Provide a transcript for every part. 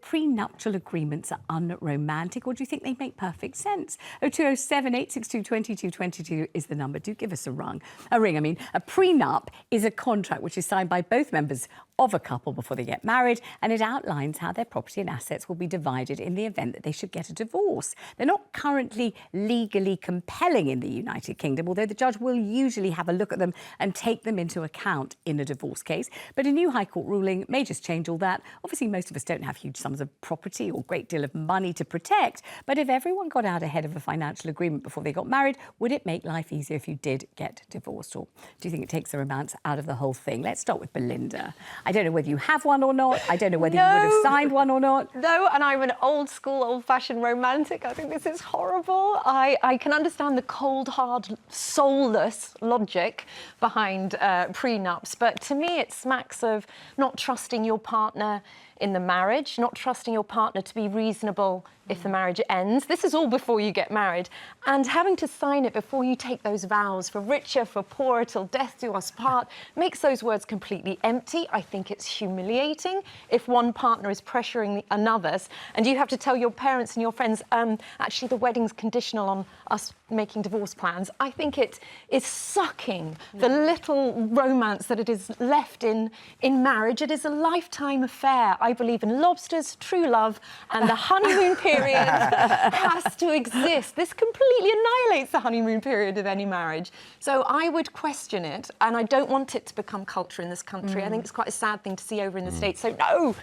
prenuptial agreements are unromantic, or do you think they make perfect sense? 0207 862 2222 is the number. Do give us a ring. A prenup is a contract which is signed by both members of a couple before they get married, and it outlines how their property and assets will be divided in the event that they should get a divorce. They're not currently legally compelling in the United Kingdom, although the judge will usually have a look at them and take them into account in a divorce case. But a new High Court ruling may just change all that. Obviously, most of us don't have huge sums of property or a great deal of money to protect, but if everyone got out ahead of a financial agreement before they got married, would it make life easier if you did get divorced? Or do you think it takes the romance out of the whole thing? Let's start with Belinda. I don't know whether you have one or not. I don't know whether you would have signed one or not. No, and I'm an old school, old-fashioned romantic. I think this is horrible. I can understand the cold, hard, soulless logic behind prenups, but to me it smacks of not trusting your partner in the marriage, not trusting your partner to be reasonable if the marriage ends. This is all before you get married. And having to sign it before you take those vows, for richer, for poorer, till death do us part, makes those words completely empty. I think it's humiliating if one partner is pressuring another's, and you have to tell your parents and your friends, actually the wedding's conditional on us making divorce plans. I think it is sucking the little romance that it is left in marriage. It is a lifetime affair. I believe in lobsters, true love, and the honeymoon period has to exist. This completely annihilates the honeymoon period of any marriage. So I would question it, and I don't want it to become culture in this country. I think it's quite a sad thing to see over in the States. So no,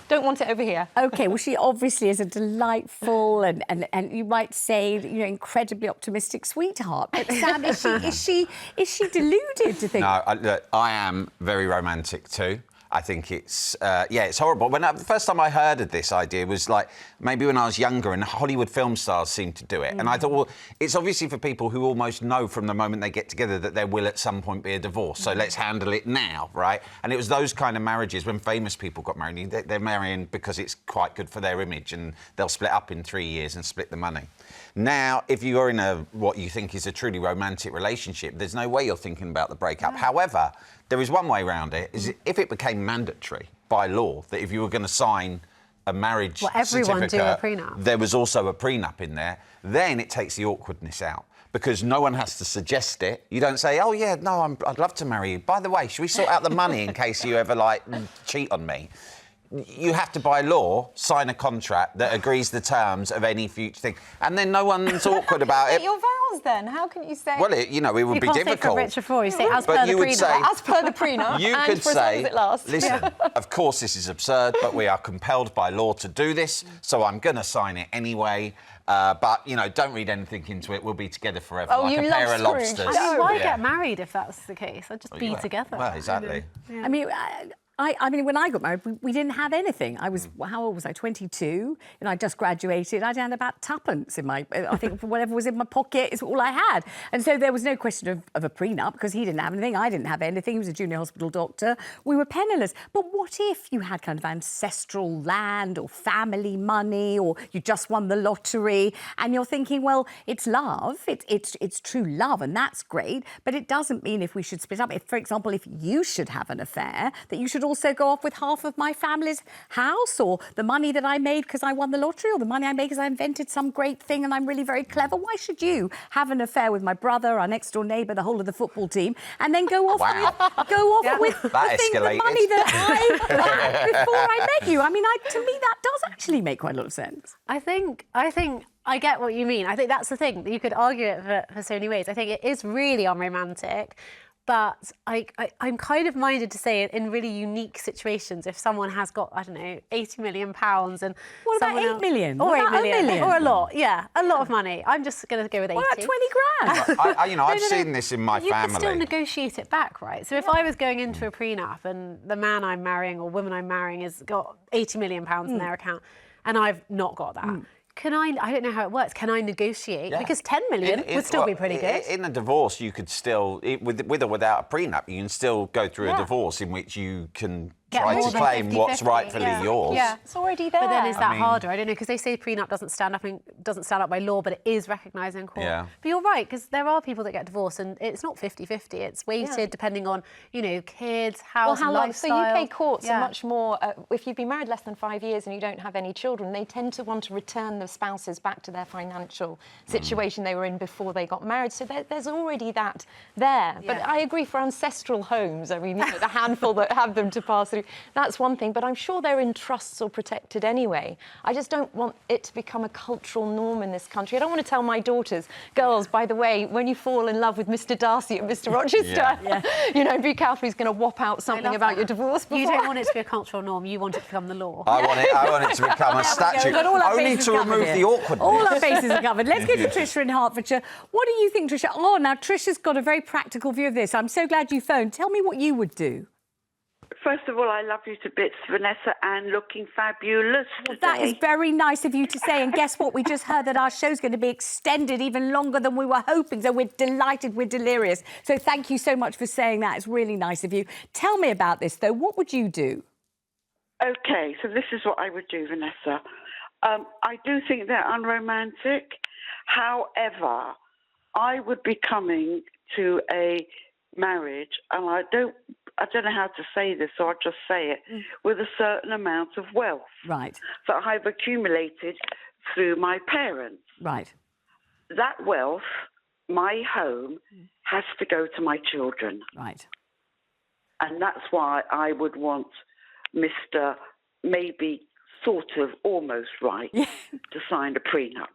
don't want it over here. OK, well, she obviously is a delightful and you might say, incredibly optimistic sweetheart. But Sam, is she deluded to think? No, look, I am very romantic too. I think it's, it's horrible. The first time I heard of this idea was like maybe when I was younger and Hollywood film stars seemed to do it. And I thought, well, it's obviously for people who almost know from the moment they get together that there will at some point be a divorce. So let's handle it now, right? And it was those kind of marriages when famous people got married. They're marrying because it's quite good for their image and they'll split up in 3 years and split the money. Now, if you're in what you think is a truly romantic relationship, there's no way you're thinking about the breakup. However, there is one way around it, is if it became mandatory by law that if you were going to sign a marriage everyone do a prenup. There was also a prenup in there, then it takes the awkwardness out. Because no one has to suggest it. You don't say, oh, yeah, no, I'd love to marry you. By the way, should we sort out the money in case you ever, cheat on me? You have to, by law, sign a contract that agrees the terms of any future thing. And then no one's awkward about it. Your vows, then? How can you say... Well, it would be difficult. You say, as per the prenup. As per the prenup, you and could for say, as long as it lasts. Listen, of course this is absurd, but we are compelled by law to do this, so I'm going to sign it anyway. But, don't read anything into it. We'll be together forever, like a pair of lobsters. Why get married if that's the case? I'd just be together. Well, exactly. Yeah. I mean, when I got married, we didn't have anything. I was, how old was I? 22, and I just graduated. I had about tuppence in my, I think whatever was in my pocket is all I had. And so there was no question of a prenup because he didn't have anything, I didn't have anything. He was a junior hospital doctor. We were penniless. But what if you had kind of ancestral land or family money, or you just won the lottery and you're thinking, well, it's love, it's true love, and that's great, but it doesn't mean if we should split up. If, for example, if you should have an affair, that you should also go off with half of my family's house, or the money that I made because I won the lottery, or the money I made because I invented some great thing and I'm really very clever. Why should you have an affair with my brother, our next door neighbour, the whole of the football team, and then go off with the money that I had before I met you? I mean, to me, that does actually make quite a lot of sense. I think I get what you mean. I think that's the thing. You could argue it for so many ways. I think it is really unromantic. But I'm kind of minded to say in really unique situations, if someone has got, I don't know, £80 million and... What about 8 million? Or 8 million. Or a lot, yeah, a lot of money. I'm just going to go with 80. What about 20 grand? I've seen this in my family. You can still negotiate it back, right? So if I was going into a prenup and the man I'm marrying or woman I'm marrying has got £80 million in their account and I've not got that... Can I don't know how it works, can I negotiate? Yeah. Because 10 million would still be pretty good. In a divorce, you could still, with or without a prenup, you can still go through a divorce in which you can try more to than claim what's 50-50. rightfully yours. Yeah, it's already there. But then is that mean- harder? I don't know, because they say prenup doesn't stand up by law, but it is recognised in court. Yeah. But you're right, because there are people that get divorced, and it's not 50-50. It's weighted Yeah. depending on, you know, kids, Well, house, how long? So lifestyle. UK courts Yeah. are much more. If you've been married less than 5 years and you don't have any children, they tend to want to return the spouses back to their financial situation they were in before they got married. So there's already that there. But Yeah. I agree for ancestral homes. I mean, you know, the handful that have them to pass through, that's one thing. But I'm sure they're in trusts or protected anyway. I just don't want it to become a cultural norm in this country. I don't want to tell my daughters, girls, by the way, when you fall in love with Mr. Darcy and Mr. Rochester, you know, be careful, he's going to whop out something love about that. your divorce. You before. don't want it to be a cultural norm. You want it to become the law. I want it to become a statute, But all our only bases to covered remove here. the awkwardness. All our bases are covered. Let's go to Tricia in Hertfordshire. What do you think, Tricia? Oh, now Tricia's got a very practical view of this. I'm so glad you phoned. Tell me what you would do. First of all, I love you to bits, Vanessa, and looking fabulous today. That is very nice of you to say. And guess what? We just heard that our show's going to be extended even longer than we were hoping. So we're delighted. We're delirious. So thank you so much for saying that. It's really nice of you. Tell me about this, though. What would you do? Okay, so this is what I would do, Vanessa. I do think they're unromantic. However, I would be coming to a marriage, and I don't know how to say this, so I'll just say it, with a certain amount of wealth Right, that I've accumulated through my parents. right. That wealth, my home, has to go to my children. Right. And that's why I would want Mr. maybe sort of almost right to sign a prenup.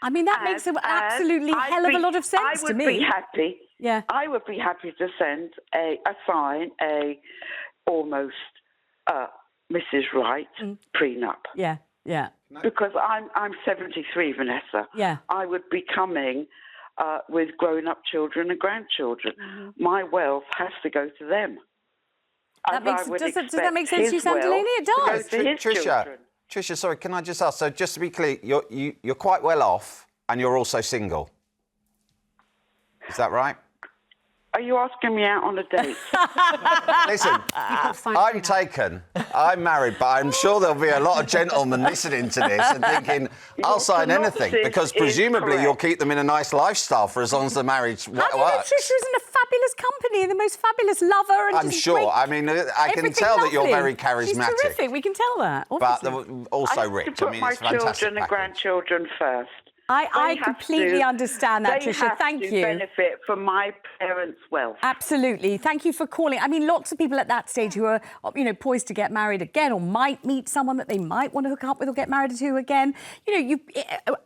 I mean, that makes an absolutely hell of a lot of sense to me. I would be happy. Yeah. I would be happy to sign a almost Mrs. Right prenup. Yeah, yeah. Because I'm 73, Vanessa. Yeah. I would be coming with grown-up children and grandchildren. My wealth has to go to them. That makes, does that make sense to you, Delaney? It does. Tricia, sorry, can I just ask? So, just to be clear, you're quite well off, and you're also single. Is that right? Are you asking me out on a date? Listen, I'm taken. I'm married, but I'm sure there'll be a lot of gentlemen listening to this and thinking, I'll sign anything, because presumably you'll keep them in a nice lifestyle for as long as the marriage works. How do you know Tricia is in a fabulous company and the most fabulous lover? And I'm just sure. great- I mean, I can everything tell that you're lovely. very charismatic. She's terrific. We can tell that. But Obviously. also I rich. have to put my it's a fantastic children and package. grandchildren first. I completely understand that, They Tricia. have Thank to you. benefit from my parents' wealth. Absolutely. Thank you for calling. I mean, lots of people at that stage who are, poised to get married again or might meet someone that they might want to hook up with or get married to again.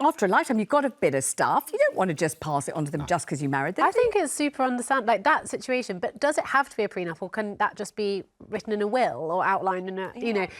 After a lifetime, you've got a bit of stuff. You don't want to just pass it on to them just because you married them. I think it's super understandable, like that situation. But does it have to be a prenup, or can that just be written in a will or outlined in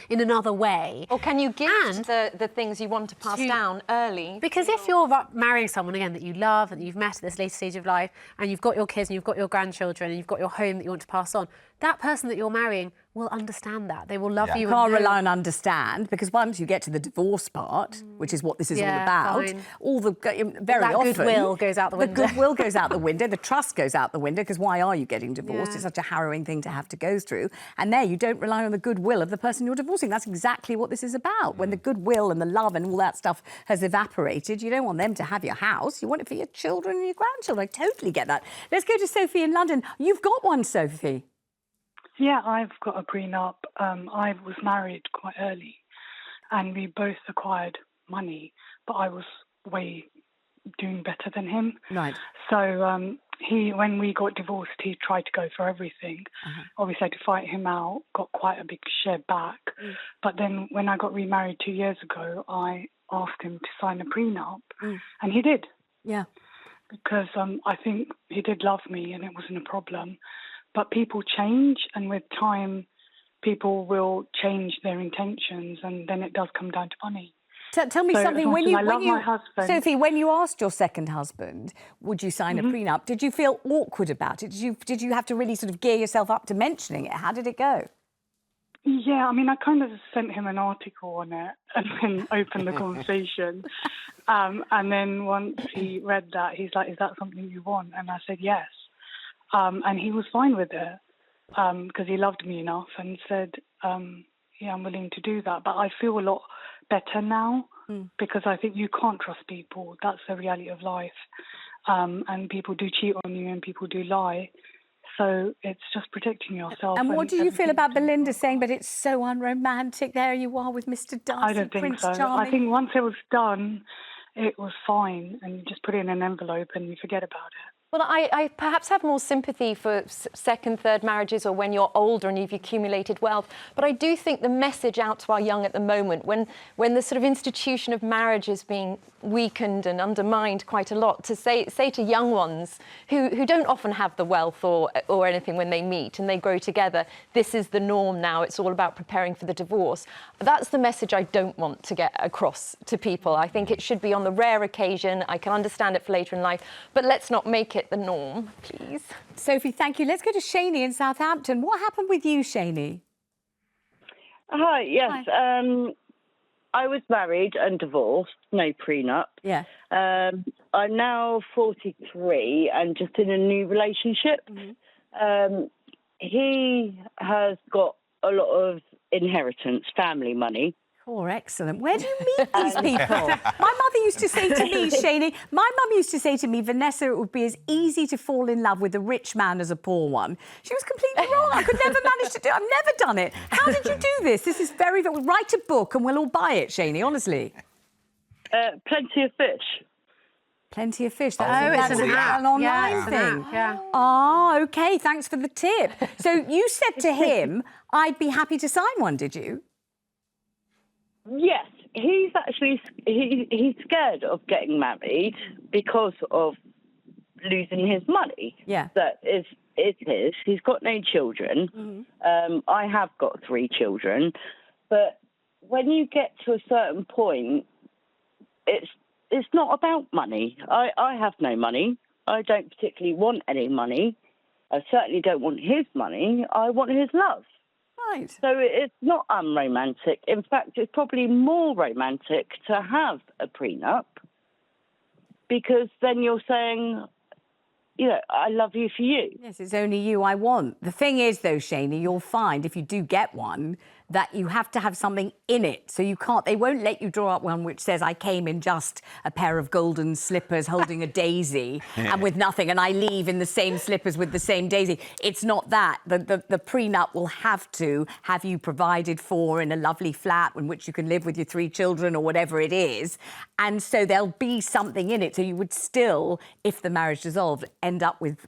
in another way? Or can you gift the things you want to pass down early? Because if you're marrying someone again that you love and that you've met at this later stage of life, and you've got your kids and you've got your grandchildren and you've got your home that you want to pass on, that person that you're marrying will understand that. They will love you. You can't rely on understand, because once you get to the divorce part, which is what this is all about, fine. all the very That often goodwill goes out the window. The goodwill goes out the window. The trust goes out the window, because why are you getting divorced? Yeah. It's such a harrowing thing to have to go through. And there, you don't rely on the goodwill of the person you're divorcing. That's exactly what this is about. When the goodwill and the love and all that stuff has evaporated, you don't want them to have your house. You want it for your children and your grandchildren. I totally get that. Let's go to Sophie in London. You've got one, Sophie. Yeah, I've got a prenup. I was married quite early, and we both acquired money, but I was way doing better than him. Right. So when we got divorced, he tried to go for everything. Obviously, I had to fight him out, got quite a big share back. But then when I got remarried 2 years ago, I asked him to sign a prenup, and he did. Yeah. Because I think he did love me and it wasn't a problem. But people change, and with time, people will change their intentions, and then it does come down to money. Tell me something. I love my husband. Sophie, when you asked your second husband, would you sign a prenup, did you feel awkward about it? Did you have to really sort of gear yourself up to mentioning it? How did it go? Yeah, I mean, I kind of sent him an article on it and then opened the conversation. And then once he read that, he's like, "Is that something you want?" And I said, yes. And he was fine with it. because he loved me enough and said, yeah, I'm willing to do that. But I feel a lot better now because I think you can't trust people. That's the reality of life. And people do cheat on you and people do lie. So it's just protecting yourself. And what do you feel everything about you do. Belinda saying, but it's so unromantic? There you are with Mr. Darcy, I don't think Prince so. Charming. I think once it was done, it was fine, and you just put it in an envelope and you forget about it. Well, I perhaps have more sympathy for second, third marriages or when you're older and you've accumulated wealth. But I do think the message out to our young at the moment, when the sort of institution of marriage is being weakened and undermined quite a lot, to say to young ones who don't often have the wealth or anything when they meet and they grow together, this is the norm now, it's all about preparing for the divorce. That's the message I don't want to get across to people. I think it should be on the rare occasion. I can understand it for later in life, but let's not make it the norm, please. Sophie, thank you. Let's go to Shani in Southampton. What happened with you, Shani? Hi, yes. Hi. I was married and divorced, no prenup. Yeah. I'm now 43 and just in a new relationship. He has got a lot of inheritance, family money. Oh, excellent. Where do you meet these people? My mother used to say to me, Shani, my mum used to say to me, Vanessa, it would be as easy to fall in love with a rich man as a poor one. She was completely wrong. I could never manage to do it. I've never done it. How did you do this? This is very, very... Write a book and we'll all buy it, Shani, honestly. Plenty of fish. Plenty of fish. it's That's an app. an online Yeah, it's an thing. app, yeah. Oh, OK, thanks for the tip. So you said to him, I'd be happy to sign one, did you? Yes, he's actually he's scared of getting married because of losing his money. Yeah. That is his. He's got no children. I have got 3 children, but when you get to a certain point, it's not about money. I have no money. I don't particularly want any money. I certainly don't want his money. I want his love. Right. So it's not unromantic. In fact, it's probably more romantic to have a prenup because then you're saying, you know, I love you for you. Yes, it's only you I want. The thing is, though, Shani, you'll find if you do get one that you have to have something in it. So you can't, they won't let you draw up one which says, I came in just a pair of golden slippers holding a daisy and with nothing, and I leave in the same slippers with the same daisy. It's not that. The prenup will have to have you provided for in a lovely flat in which you can live with your 3 children or whatever it is. And so there'll be something in it. So you would still, if the marriage dissolved, end up with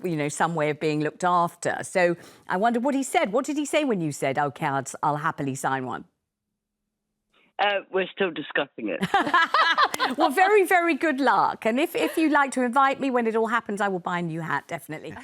you know, some way of being looked after. So I wonder what he said. What did he say when you said, OK, I'll happily sign one? We're still discussing it. Well, very, very good luck. And if you'd like to invite me when it all happens, I will buy a new hat, definitely.